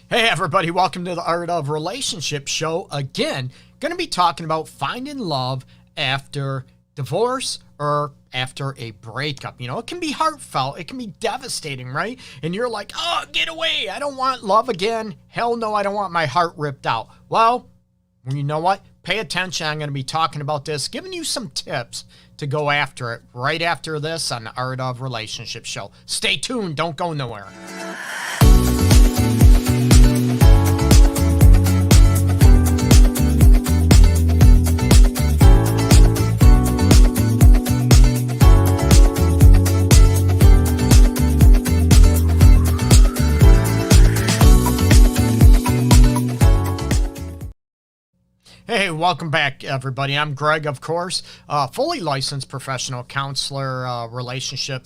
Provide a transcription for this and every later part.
Hey everybody, welcome to the Art of Relationship show. Again, going to be talking about finding love after divorce or after a breakup. You know, it can be heartfelt, it can be devastating, right? And you're like, oh, get away, I don't want love again. Hell no, I don't want my heart ripped out. Well, you know what? Pay attention, I'm going to be talking about this, giving you some tips to go after it right after this on the Art of Relationship show. Stay tuned, don't go nowhere. Hey, welcome back, everybody. I'm Greg, of course, fully licensed professional counselor, relationship,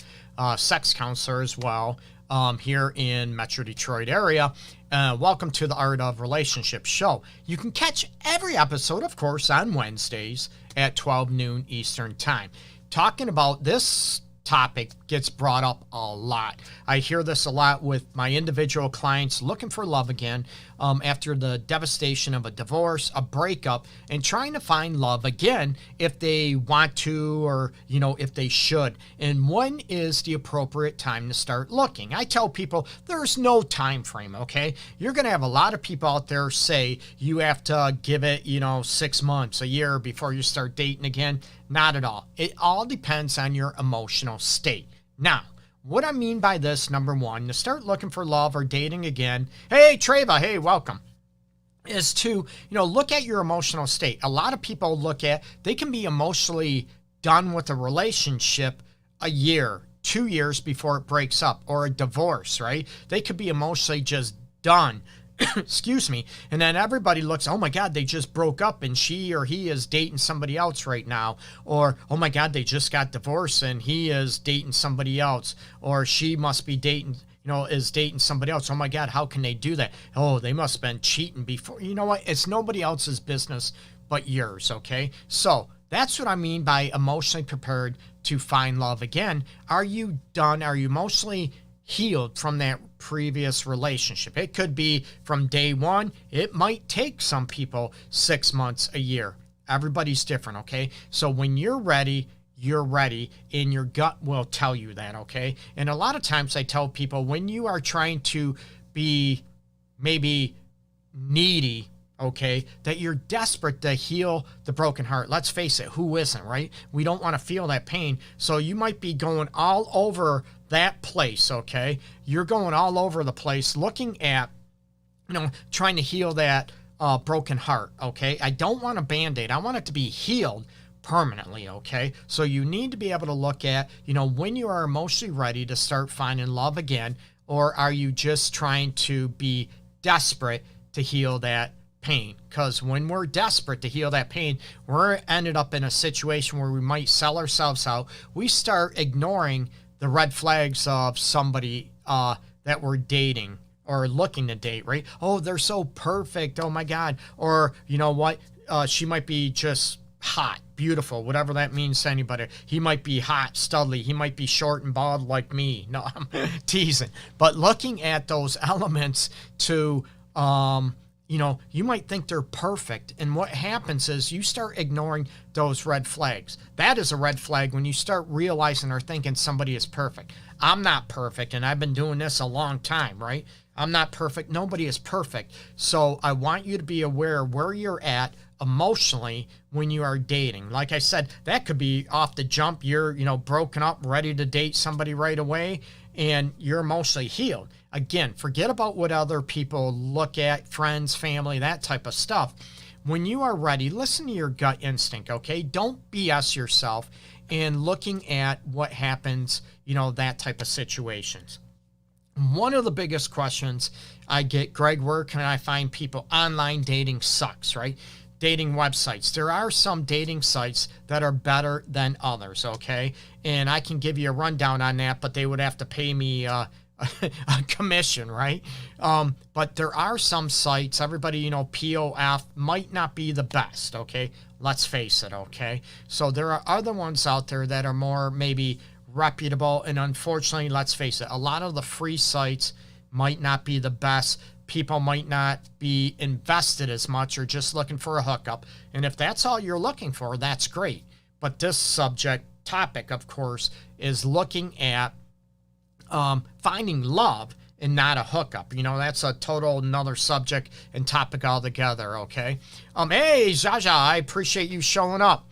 sex counselor as well, here in Metro Detroit area. Welcome to the Art of Relationship show. You can catch every episode, of course, on Wednesdays at 12 noon Eastern time. Talking about this topic gets brought up a lot. I hear this a lot with my individual clients looking for love again after the devastation of a divorce, a breakup, and trying to find love again if they want to or, you know, if they should. And when is the appropriate time to start looking? I tell people there's no time frame, okay? You're going to have a lot of people out there say you have to give it, 6 months, a year before you start dating again. Not at all. It all depends on your emotional state. Now, what I mean by this, number one, to start looking for love or dating again, hey, Treva, hey, welcome, is to, look at your emotional state. A lot of people they can be emotionally done with a relationship a year, 2 years before it breaks up, or a divorce, right? They could be emotionally just done. Excuse me. And then everybody looks, oh my God, they just broke up and she or he is dating somebody else right now. Or, oh my God, they just got divorced and he is dating somebody else. Or she must be dating, is dating somebody else. Oh my God, how can they do that? Oh, they must have been cheating before. You know what? It's nobody else's business but yours, okay? So that's what I mean by emotionally prepared to find love again. Are you done? Are you emotionally healed from that previous relationship? It could be from day one. It might take some people 6 months, a year. Everybody's different, okay? So when you're ready, and your gut will tell you that, okay? And a lot of times I tell people when you are trying to be maybe needy, okay, that you're desperate to heal the broken heart. Let's face it, who isn't, right? We don't want to feel that pain. So you might be going all over that place, okay? You're going all over the place looking at, trying to heal that broken heart, okay? I don't want a Band-Aid. I want it to be healed permanently, okay? So you need to be able to look at, when you are emotionally ready to start finding love again, or are you just trying to be desperate to heal that pain? Because when we're desperate to heal that pain, we're ended up in a situation where we might sell ourselves out. We start ignoring the red flags of somebody that we're dating or looking to date, right? Oh, they're so perfect. Oh my God. Or you know what? She might be just hot, beautiful, whatever that means to anybody. He might be hot, studly. He might be short and bald like me. No, I'm teasing. But looking at those elements to, you might think they're perfect. And what happens is you start ignoring those red flags. That is a red flag when you start realizing or thinking somebody is perfect. I'm not perfect, and I've been doing this a long time, right? I'm not perfect. Nobody is perfect. So I want you to be aware where you're at emotionally when you are dating. Like I said, that could be off the jump. You're, broken up, ready to date somebody right away, and you're emotionally healed. Again, forget about what other people look at, friends, family, that type of stuff. When you are ready, listen to your gut instinct, okay? Don't BS yourself in looking at what happens, that type of situations. One of the biggest questions I get, Greg, where can I find people? Online dating sucks, right? Dating websites. There are some dating sites that are better than others, okay? And I can give you a rundown on that, but they would have to pay me a commission, right? But there are some sites, everybody, POF might not be the best, okay? Let's face it, okay? So there are other ones out there that are more maybe reputable, and unfortunately, let's face it, a lot of the free sites might not be the best. people might not be invested as much or just looking for a hookup. And if that's all you're looking for, that's great. But this topic, of course, is looking at finding love and not a hookup. That's a total another subject and topic altogether, okay? Hey, Jaja, I appreciate you showing up.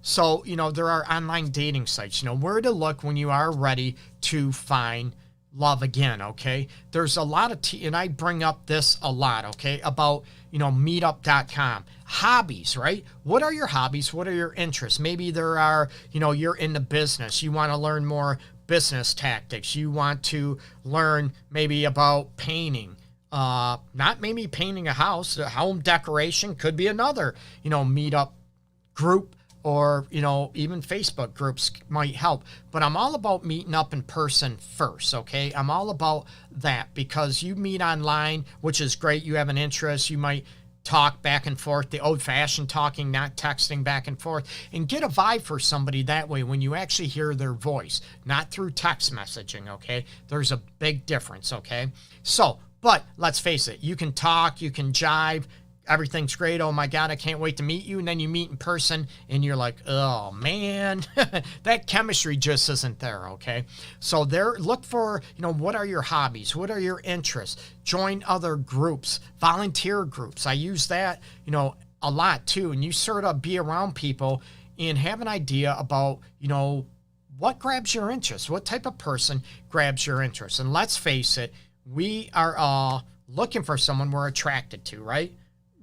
So, there are online dating sites, where to look when you are ready to find love again, okay? There's a lot of, and I bring up this a lot, okay, about, meetup.com. Hobbies, right? What are your hobbies? What are your interests? Maybe there are, you're in the business. You want to learn more business tactics. You want to learn maybe about painting. Not maybe painting a house. Home decoration could be another, meetup group, or, even Facebook groups might help. But I'm all about meeting up in person first, okay? I'm all about that, because you meet online, which is great. You have an interest. You might talk back and forth, the old-fashioned talking, not texting back and forth, and get a vibe for somebody that way when you actually hear their voice, not through text messaging, okay? There's a big difference, okay? So, but let's face it, you can talk, you can jive, everything's great. Oh my God, I can't wait to meet you. And then you meet in person and you're like, oh man, that chemistry just isn't there. Okay. So look for, what are your hobbies? What are your interests? Join other groups, volunteer groups. I use that, a lot too. And you sort of be around people and have an idea about, what grabs your interest? What type of person grabs your interest? And let's face it, we are looking for someone we're attracted to, right?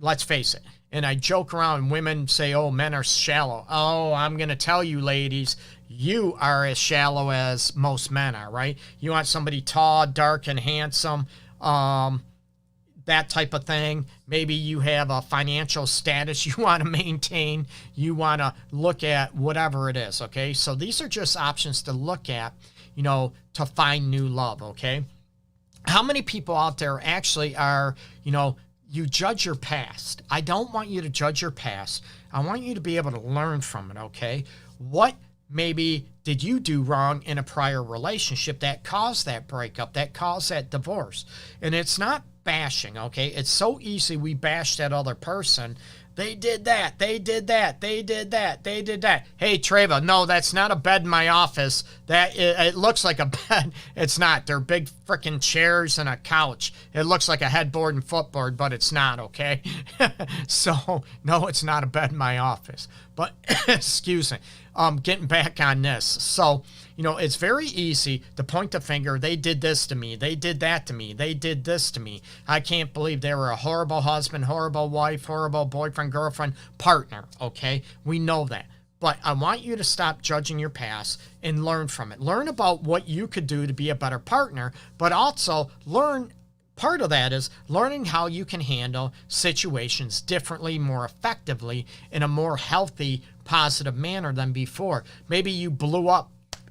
Let's face it. And I joke around, women say, oh, men are shallow. Oh, I'm going to tell you, ladies, you are as shallow as most men are, right? You want somebody tall, dark, and handsome, that type of thing. Maybe you have a financial status you want to maintain. You want to look at whatever it is, okay? So these are just options to look at, to find new love, okay? How many people out there actually are, you judge your past? I don't want you to judge your past. I want you to be able to learn from it, okay? What maybe did you do wrong in a prior relationship that caused that breakup, that caused that divorce? And it's not bashing, okay? It's so easy we bash that other person. They did that. They did that. They did that. They did that. Hey, Treva, no, that's not a bed in my office. It looks like a bed. It's not. They're big freaking chairs and a couch. It looks like a headboard and footboard, but it's not, okay? So, no, it's not a bed in my office. But, excuse me. Getting back on this. So, it's very easy to point the finger. They did this to me. They did that to me. They did this to me. I can't believe they were a horrible husband, horrible wife, horrible boyfriend, girlfriend, partner, okay? We know that. But I want you to stop judging your past and learn from it. Learn about what you could do to be a better partner, but also part of that is learning how you can handle situations differently, more effectively, in a more healthy, positive manner than before. Maybe you blew up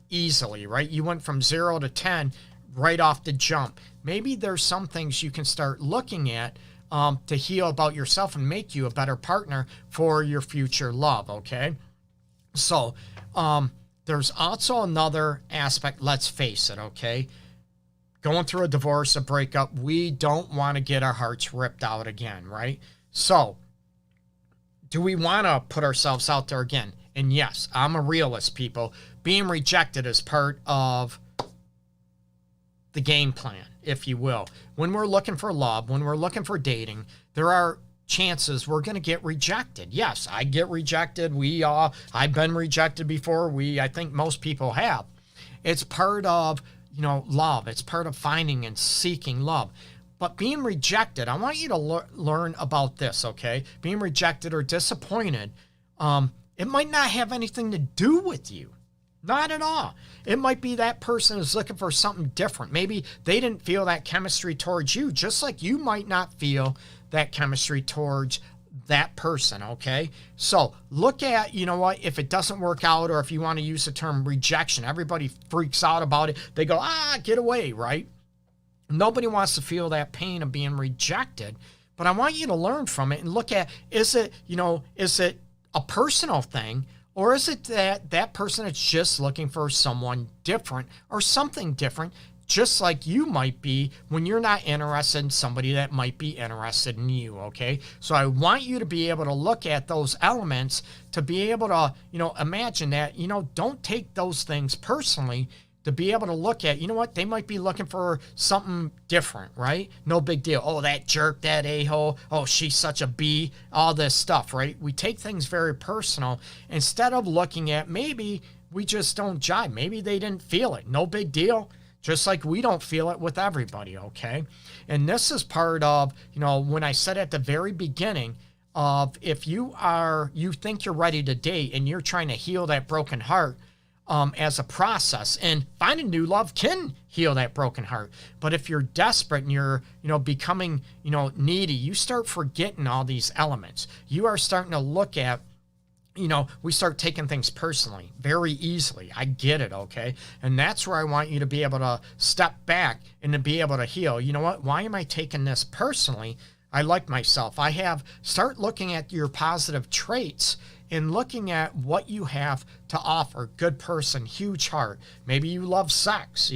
easily, right? You went from 0 to 10 right off the jump. Maybe there's some things you can start looking at to heal about yourself and make you a better partner for your future love, okay? So there's also another aspect, let's face it, okay? Going through a divorce, a breakup, we don't want to get our hearts ripped out again, right? So do we want to put ourselves out there again? And yes, I'm a realist, people. Being rejected is part of the game plan, if you will. When we're looking for love, when we're looking for dating, there are chances we're going to get rejected. Yes, I get rejected. I've been rejected before. I think most people have. It's part of, love. It's part of finding and seeking love. But being rejected, I want you to learn about this, okay? Being rejected or disappointed, it might not have anything to do with you. Not at all. It might be that person is looking for something different. Maybe they didn't feel that chemistry towards you, just like you might not feel that chemistry towards that person, okay? So look at, if it doesn't work out, or if you want to use the term rejection, everybody freaks out about it. They go, get away, right? Nobody wants to feel that pain of being rejected, but I want you to learn from it and look at, is it a personal thing, or is it that person is just looking for someone different or something different just like you might be when you're not interested in somebody that might be interested in you, okay? So I want you to be able to look at those elements to be able to, imagine that, don't take those things personally, to be able to look at, they might be looking for something different, right? No big deal. Oh, that jerk, that a-hole. Oh, she's such a B, all this stuff, right? We take things very personal instead of looking at maybe we just don't jive. Maybe they didn't feel it. No big deal. Just like we don't feel it with everybody, okay? And this is part of, when I said at the very beginning of if you think you're ready to date and you're trying to heal that broken heart, as a process, and finding new love can heal that broken heart. But if you're desperate and you're, becoming, needy, you start forgetting all these elements. You are starting to look at, we start taking things personally very easily. I get it, okay? And that's where I want you to be able to step back and to be able to heal. You know what? Why am I taking this personally? I like myself. Start looking at your positive traits and looking at what you have to offer. Good person, huge heart. Maybe you love sex,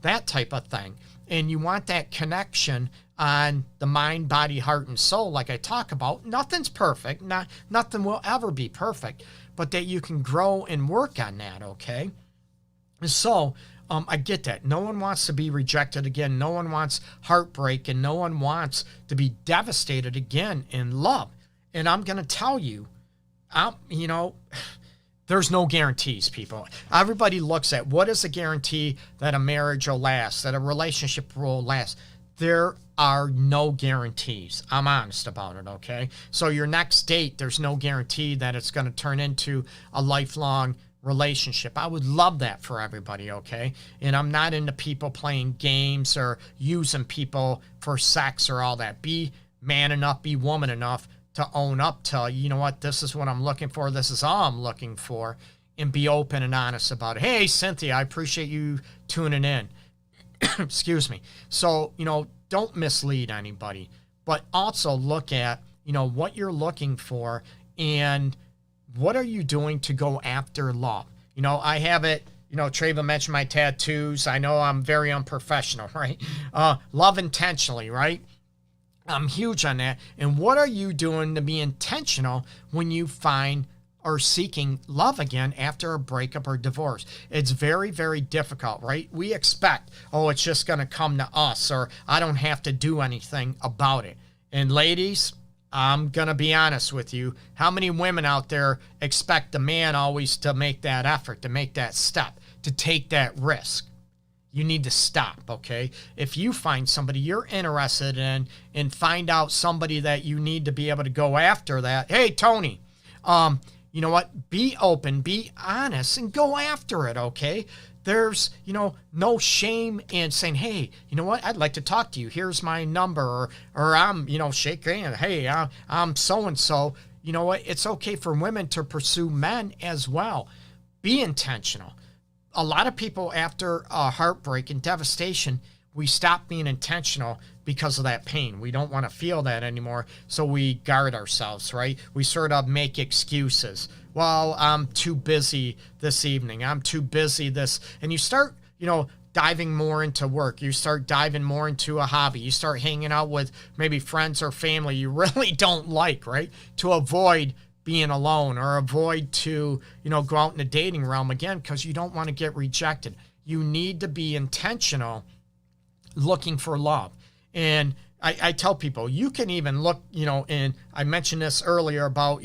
that type of thing. And you want that connection on the mind, body, heart, and soul, like I talk about. Nothing's perfect. Nothing will ever be perfect, but that you can grow and work on that, okay? So I get that. No one wants to be rejected again. No one wants heartbreak, and no one wants to be devastated again in love. And I'm going to tell you, there's no guarantees, people. Everybody looks at what is a guarantee that a marriage will last, that a relationship will last. There are no guarantees. I'm honest about it, okay? So your next date, there's no guarantee that it's going to turn into a lifelong relationship. I would love that for everybody, okay? And I'm not into people playing games or using people for sex or all that. Be man enough, be woman enough to own up to, this is what I'm looking for. This is all I'm looking for. And be open and honest about it. Hey, Cynthia, I appreciate you tuning in. Excuse me. So, don't mislead anybody, but also look at, what you're looking for and what are you doing to go after love? I have it, Treva mentioned my tattoos. I know I'm very unprofessional, right? Love intentionally, right? I'm huge on that. And what are you doing to be intentional when you find or seeking love again after a breakup or divorce? It's very, very difficult, right? We expect, it's just going to come to us, or I don't have to do anything about it. And ladies, I'm going to be honest with you. How many women out there expect a man always to make that effort, to make that step, to take that risk? You need to stop, okay? If you find somebody you're interested in and find out somebody that you need to be able to go after that, hey, Tony, you know what? Be open, be honest, and go after it, okay? There's, no shame in saying, hey, you know what? I'd like to talk to you. Here's my number. Or I'm, shake hand. Hey, I'm so-and-so. You know what? It's okay for women to pursue men as well. Be intentional. A lot of people after heartbreak and devastation, we stop being intentional because of that pain. We don't want to feel that anymore, so we guard ourselves, right? We sort of make excuses. Well, I'm too busy this evening. I'm too busy this. And you start, diving more into work. You start diving more into a hobby. You start hanging out with maybe friends or family you really don't like, right? To avoid being alone or avoid to, go out in the dating realm again because you don't want to get rejected. You need to be intentional looking for love. And I tell people, you can even look, and I mentioned this earlier about,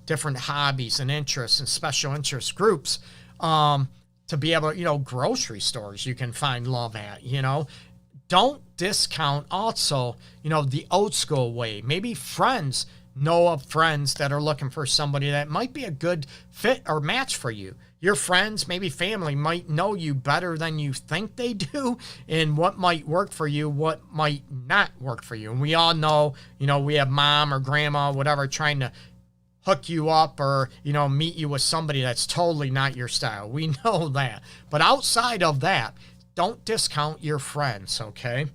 different hobbies and interests and special interest groups to be able to, grocery stores you can find love at, Don't discount also, the old school way. Maybe friends know of friends that are looking for somebody that might be a good fit or match for you. Your friends, maybe family, might know you better than you think they do, and what might work for you, what might not work for you. And we all know, we have mom or grandma, whatever, trying to hook you up or, meet you with somebody that's totally not your style. We know that. But outside of that, don't discount your friends, okay?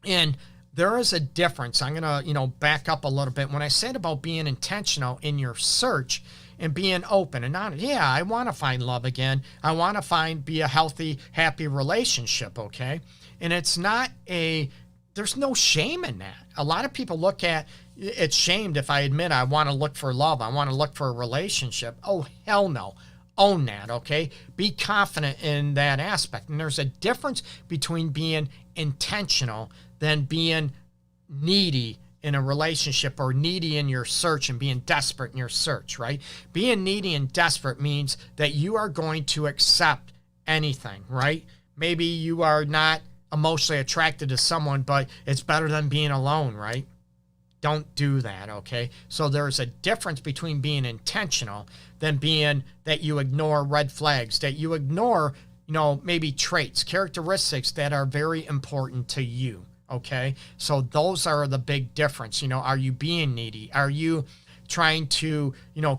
And there is a difference. I'm going to, back up a little bit. When I said about being intentional in your search, and being open and honest. Yeah, I want to find love again. I want to be a healthy, happy relationship, okay? And it's not there's no shame in that. A lot of people look at it's shamed if I admit I want to look for love. I want to look for a relationship. Oh, hell no. Own that, okay? Be confident in that aspect. And there's a difference between being intentional than being needy in a relationship, or needy in your search and being desperate in your search, right? Being needy and desperate means that you are going to accept anything, right? Maybe you are not emotionally attracted to someone, but it's better than being alone, right? Don't do that, okay? So there's a difference between being intentional than being that you ignore red flags, that you ignore, maybe traits, characteristics that are very important to you, okay? So those are the big difference. Are you being needy? Are you trying to,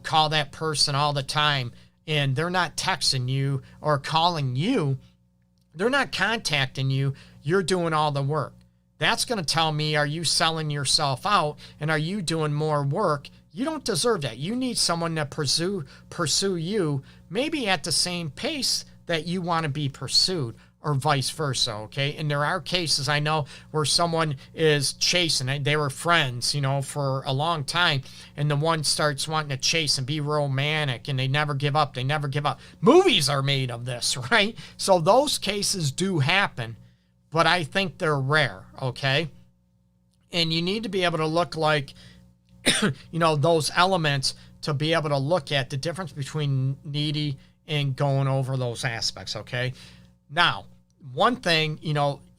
call that person all the time and they're not texting you or calling you? They're not contacting you. You're doing all the work. That's going to tell me, are you selling yourself out and are you doing more work? You don't deserve that. You need someone to pursue you, maybe at the same pace that you want to be pursued, or vice versa, okay? And there are cases I know where someone is chasing. They were friends, for a long time, and the one starts wanting to chase and be romantic, and they never give up. They never give up. Movies are made of this, right? So those cases do happen, but I think they're rare, okay? And you need to be able to look like, those elements to be able to look at the difference between needy and going over those aspects, okay? Now, one thing,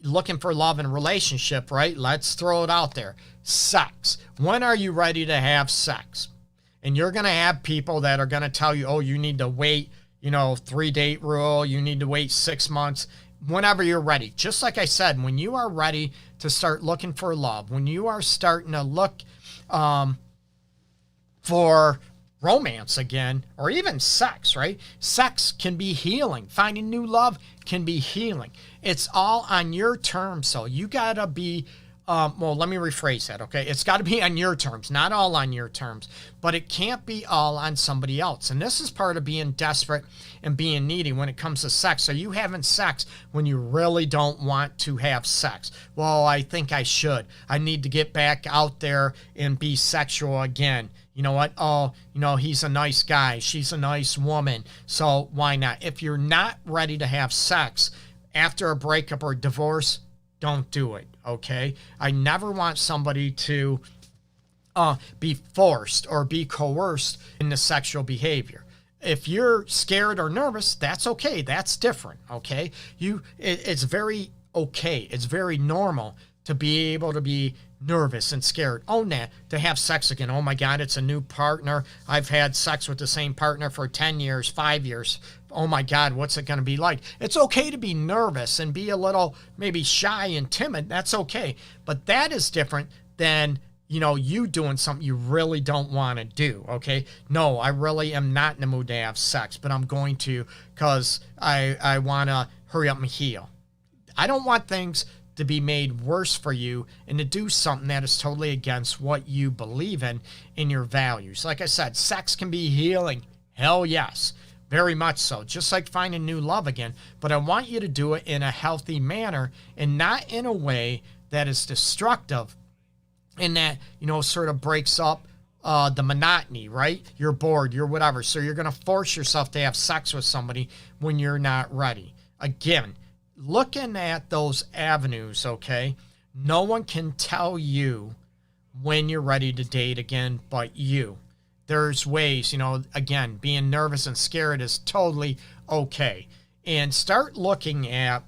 looking for love in a relationship, right? Let's throw it out there. Sex. When are you ready to have sex? And you're going to have people that are going to tell you, oh, you need to wait, 3-date rule. You need to wait 6 months. Whenever you're ready. Just like I said, when you are ready to start looking for love, when you are starting to look for romance again, or even sex, right? Sex can be healing. Finding new love can be healing. It's all on your terms. So you got to be, let me rephrase that, okay? It's got to be on your terms, not all on your terms, but it can't be all on somebody else. And this is part of being desperate and being needy when it comes to sex. Are you having sex when you really don't want to have sex? Well, I think I should. I need to get back out there and be sexual again. You know what? Oh, he's a nice guy. She's a nice woman. So why not? If you're not ready to have sex after a breakup or divorce, don't do it, okay? I never want somebody to be forced or be coerced into sexual behavior. If you're scared or nervous, that's okay. That's different, okay? It's very okay. It's very normal to be able to be nervous and scared. Own that. To have sex again. Oh my God, it's a new partner. I've had sex with the same partner for 10 years, 5 years. Oh my God, what's it going to be like? It's okay to be nervous and be a little maybe shy and timid. That's okay. But that is different than, you doing something you really don't want to do, okay? No, I really am not in the mood to have sex, but I'm going to because I want to hurry up and heal. I don't want things to be made worse for you and to do something that is totally against what you believe in your values. Like I said, sex can be healing. Hell yes. Very much so. Just like finding new love again. But I want you to do it in a healthy manner and not in a way that is destructive and that, sort of breaks up the monotony, right? You're bored, you're whatever. So you're going to force yourself to have sex with somebody when you're not ready. Again, looking at those avenues, okay? No one can tell you when you're ready to date again but you. There's ways, again, being nervous and scared is totally okay. And start looking at,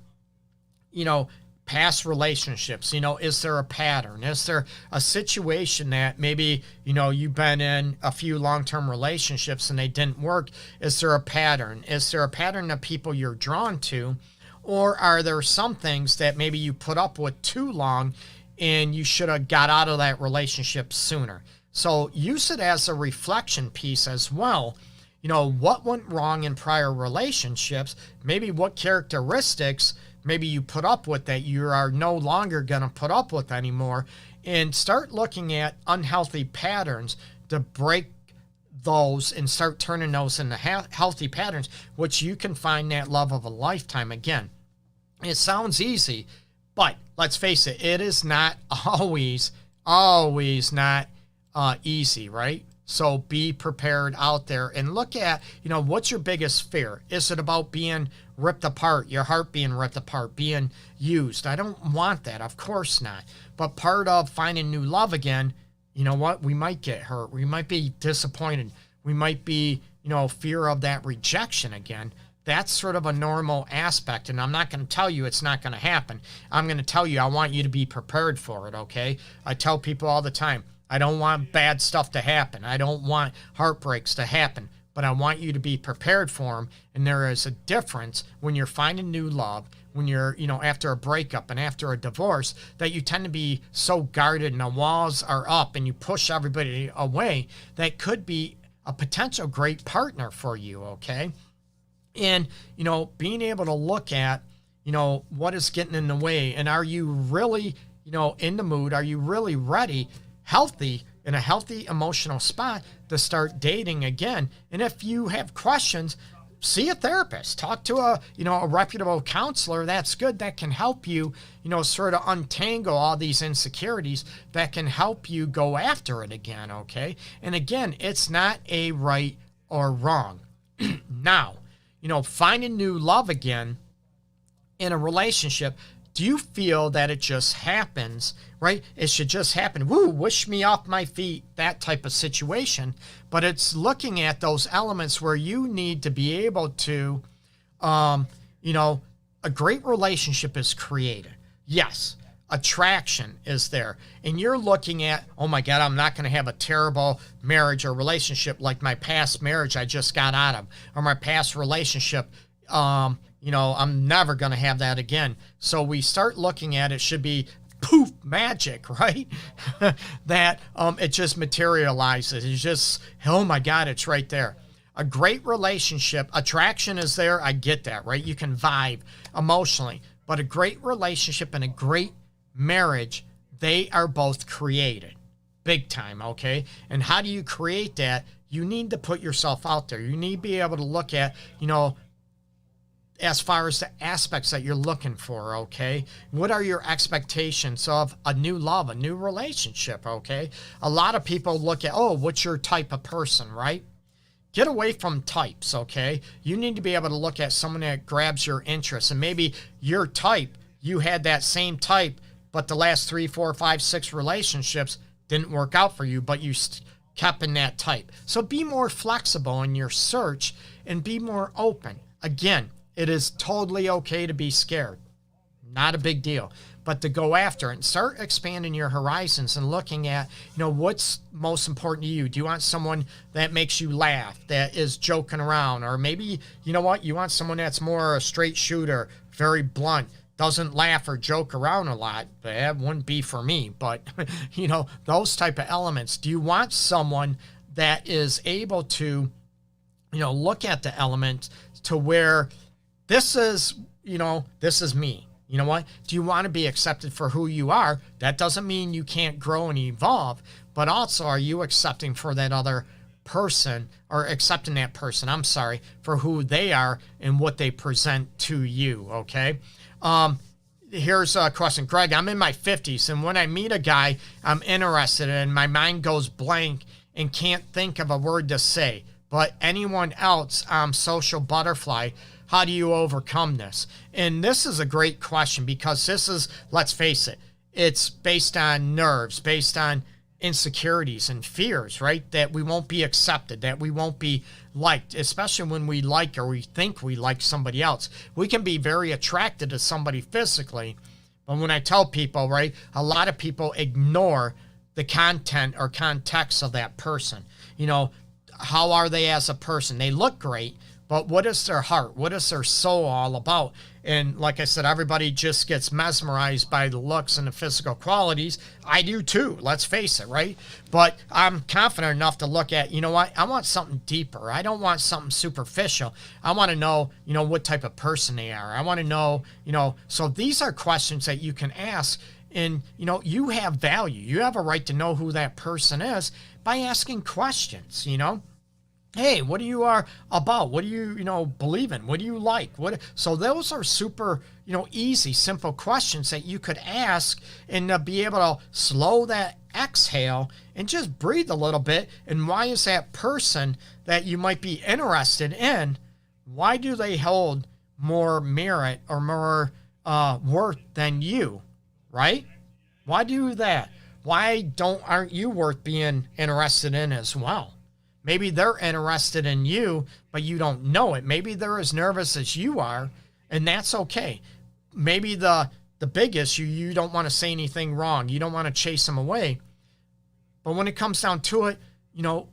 past relationships. Is there a pattern? Is there a situation that maybe, you've been in a few long-term relationships and they didn't work? Is there a pattern? Is there a pattern of people you're drawn to? Or are there some things that maybe you put up with too long and you should have got out of that relationship sooner? So use it as a reflection piece as well. What went wrong in prior relationships? Maybe what characteristics maybe you put up with that you are no longer going to put up with anymore, and start looking at unhealthy patterns to break those and start turning those into healthy patterns, which you can find that love of a lifetime again. It sounds easy, but let's face it, it is not always not easy, right? So be prepared out there and look at, what's your biggest fear? Is it about being ripped apart, your heart being ripped apart, being used? I don't want that. Of course not. But part of finding new love again, you know what? We might get hurt. We might be disappointed. We might be, fear of that rejection again. That's sort of a normal aspect. And I'm not going to tell you it's not going to happen. I'm going to tell you I want you to be prepared for it, okay? I tell people all the time, I don't want bad stuff to happen. I don't want heartbreaks to happen, but I want you to be prepared for them. And there is a difference when you're finding new love, when you're, after a breakup and after a divorce, that you tend to be so guarded and the walls are up and you push everybody away. That could be a potential great partner for you, okay? And, being able to look at, what is getting in the way, and are you really, in the mood? Are you really ready, healthy, in a healthy emotional spot to start dating again? And if you have questions, see a therapist, talk to a reputable counselor. That's good. That can help you, sort of untangle all these insecurities that can help you go after it again. Okay. And again, it's not a right or wrong. Now, finding new love again in a relationship, do you feel that it just happens, right? It should just happen. Woo, wish me off my feet, that type of situation. But it's looking at those elements where you need to be able to, a great relationship is created. Yes, attraction is there. And you're looking at, oh my God, I'm not going to have a terrible marriage or relationship like my past marriage I just got out of, or my past relationship, I'm never going to have that again. So we start looking at it should be poof, magic, right? that it just materializes. It's just, oh my God, it's right there. A great relationship, attraction is there. I get that, right? You can vibe emotionally, but a great relationship and a great marriage, they are both created big time. Okay. And how do you create that? You need to put yourself out there. You need to be able to look at, as far as the aspects that you're looking for, okay? What are your expectations of a new love, a new relationship, okay? A lot of people look at, what's your type of person, right? Get away from types, okay? You need to be able to look at someone that grabs your interest. And maybe your type, you had that same type, but the last 3, 4, 5, 6 relationships didn't work out for you, but you kept in that type. So be more flexible in your search and be more open. Again, it is totally okay to be scared. Not a big deal. But to go after it and start expanding your horizons and looking at, what's most important to you. Do you want someone that makes you laugh, that is joking around? Or maybe, you want someone that's more a straight shooter, very blunt, doesn't laugh or joke around a lot. That wouldn't be for me. But, those type of elements. Do you want someone that is able to, look at the elements to where this is me. You know what? Do you want to be accepted for who you are? That doesn't mean you can't grow and evolve, but also are you accepting for that other person, or accepting that person, for who they are and what they present to you, okay? Here's a question. Greg, I'm in my 50s, and when I meet a guy I'm interested in, my mind goes blank and can't think of a word to say. But anyone else, social butterfly. How do you overcome this? And this is a great question because this is, let's face it, it's based on nerves, based on insecurities and fears, right? That we won't be accepted, that we won't be liked, especially when we like or we think we like somebody else. We can be very attracted to somebody physically, but when I tell people, right, a lot of people ignore the content or context of that person. How are they as a person? They look great, but what is their heart? What is their soul all about? And like I said, everybody just gets mesmerized by the looks and the physical qualities. I do too, let's face it, right? But I'm confident enough to look at, I want something deeper. I don't want something superficial. I want to know, what type of person they are. I want to know, so these are questions that you can ask. And, you have value. You have a right to know who that person is by asking questions, Hey, what do you are about? What do you believe in? What do you like? So those are super, easy, simple questions that you could ask and be able to slow that exhale and just breathe a little bit. And why is that person that you might be interested in, why do they hold more merit or more worth than you, right? Why do that? Why aren't you worth being interested in as well? Maybe they're interested in you, but you don't know it. Maybe they're as nervous as you are, and that's okay. Maybe the big issue, you don't want to say anything wrong. You don't want to chase them away. But when it comes down to it,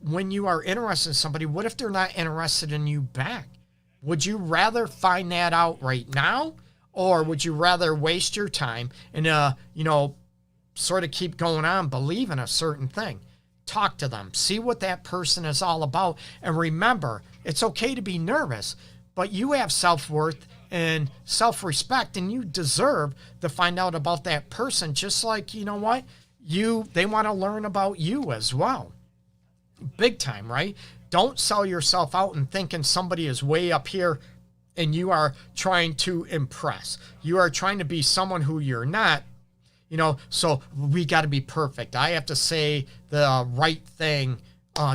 when you are interested in somebody, what if they're not interested in you back? Would you rather find that out right now, or would you rather waste your time and, sort of keep going on, believing a certain thing? Talk to them, see what that person is all about. And remember, it's okay to be nervous, but you have self-worth and self-respect, and you deserve to find out about that person, just like, they want to learn about you as well. Big time, right? Don't sell yourself out and thinking somebody is way up here and you are trying to impress. You are trying to be someone who you're not. So we got to be perfect. I have to say the right thing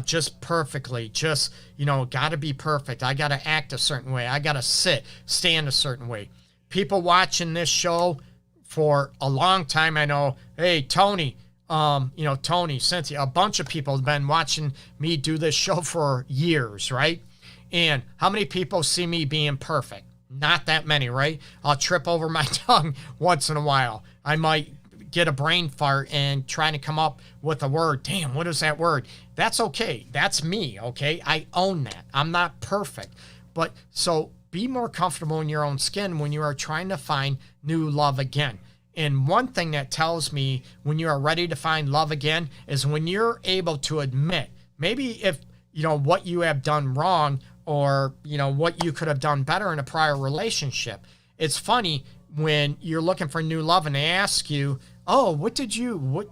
just perfectly. Just, got to be perfect. I got to act a certain way. I got to stand a certain way. People watching this show for a long time, I know, hey, Tony, Tony, Cynthia, a bunch of people have been watching me do this show for years, right? And how many people see me being perfect? Not that many, right? I'll trip over my tongue once in a while. I might get a brain fart and trying to come up with a word. Damn, what is that word? That's okay. That's me, okay? I own that. I'm not perfect. But so be more comfortable in your own skin when you are trying to find new love again. And one thing that tells me when you are ready to find love again is when you're able to admit, maybe if, what you have done wrong or, what you could have done better in a prior relationship. It's funny when you're looking for new love and they ask you, oh, what did you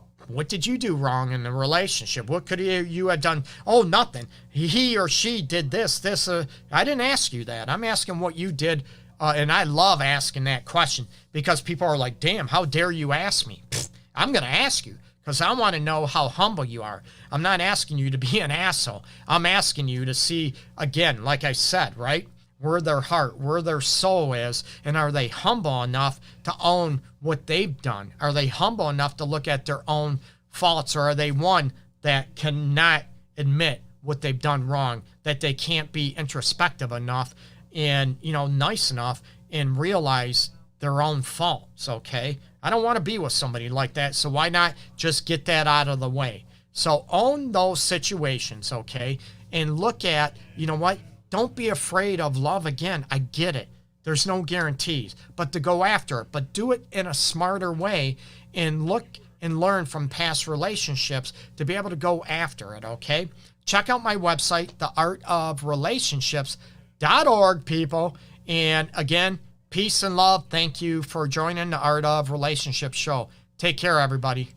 do wrong in the relationship? What could you have done? Oh, nothing. He or she did this. I didn't ask you that. I'm asking what you did. And I love asking that question because people are like, damn, how dare you ask me? Pfft, I'm going to ask you because I want to know how humble you are. I'm not asking you to be an asshole. I'm asking you to see, again, like I said, right? Where their heart, where their soul is, and are they humble enough to own what they've done? Are they humble enough to look at their own faults, or are they one that cannot admit what they've done wrong, that they can't be introspective enough and, nice enough and realize their own faults, okay? I don't want to be with somebody like that, so why not just get that out of the way? So own those situations, okay? And look at, don't be afraid of love again. I get it. There's no guarantees, but to go after it, but do it in a smarter way and look and learn from past relationships to be able to go after it, okay? Check out my website, theartofrelationships.org, people. And again, peace and love. Thank you for joining the Art of Relationships show. Take care, everybody.